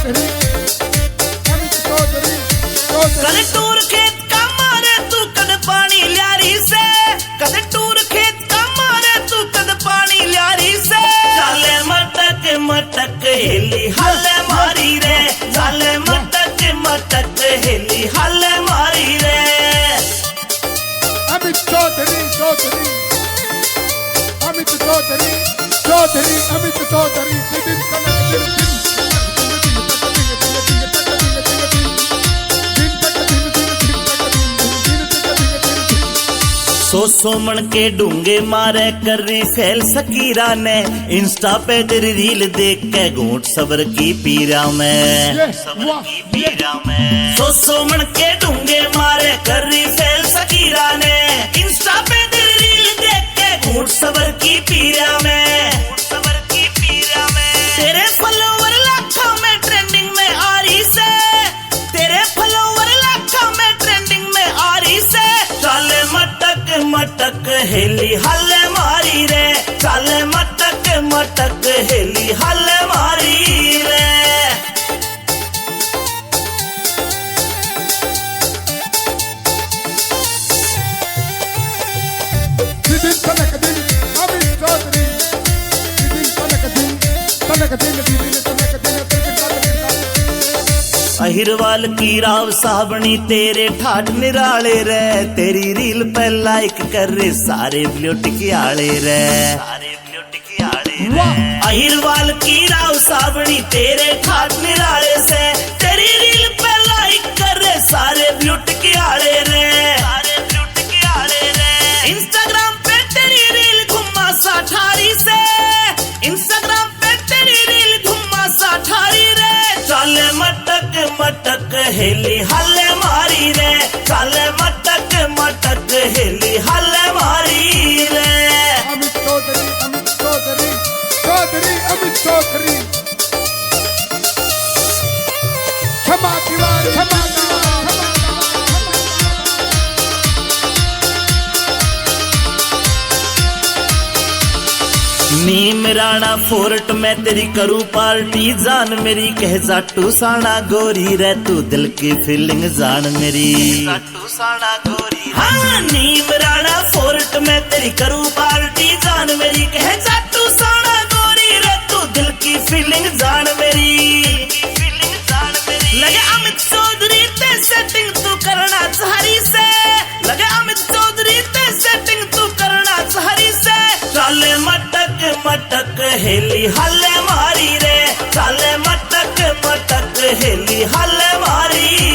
चौधरी, अमित चौधरी, कद टूर खेत का मारे तू कद पानी ल्यारी से, कद टूर खेत का मारे तू कद पानी ल्यारी से। चाले मटक मटक हेली हल मारी रे, चाले मटक मटक हेली हल मारी रे। अमित चौधरी, चौधरी, अमित चौधरी, चौधरी, अमित चौधरी, दिन कनक दिन दिन सो मन के डूंगे मारे कर रही सेल सकीरा ने, इंस्टा पे तेरी रील देख के घूंट सबर की पीरा में, सबर की पीरा में। सो मन के डूंगे मारे कर रही सेल सकीरा ने, इंस्टा पे तेरी रील देख के घूंट सबर की पीरा में, सबर की पीरा में। तेरे फॉलोवर लाखों में ट्रेंडिंग में आ रही से, तेरे फॉलोवर लाखों में ट्रेंडिंग में आ रही से। चाले मटक मटक हेली हल मारी रे, चाले मटक मटक हेली हल मारी रे। दिन कनक दिन अमित चौधरी, दिन कनक दिन कनक दिन दिन कनक दिन अहिरवाल की राव साबणी तेरे ठाठ निराले रे, तेरी रील पे लाइक कर रे सारे ब्लूट की आले रे, सारे ब्लूट की आले रे। अहिरवाल की राव साबणी तेरे ठाठ निराले से, तेरी रील पे लाइक कर रे सारे ब्लूट की आले रे, सारे ब्लूट की आले रे। इंस्टाग्राम पे तेरी रील घुमा सा ठारी से, इंस्टाग्राम पे तेरी रील घुमा सा ठारी रे। चाले मटक मटक हेली हल मारी रे, चाले मटक मटक हेली हल मारी रे। अमित चौधरी, अमित चौधरी, चौधरी, अमित चौधरी, क्षमा दीवार, क्षमा नीम राणा फोर्ट में तेरी करूँ पार्टी जान मेरी, कह जाटू साना गोरी रे तू दिल की फीलिंग जान मेरी, जाटू साना गोरी। हाँ नीम राणा फोर्ट में तेरी करूँ पार्टी जान मेरी, कह जाटू साना गोरी रे तू दिल की फीलिंग जान मेरी, फीलिंग जान मेरी। लगे अमित चौधरी ते सेटिंग तू करना चाहरी से, लगे अमित चौधरी ते सेटिंग तू करना चाहरी से। चाले मटक मटक हेली हल मारी रे, चाले मटक मटक हेली हल मारी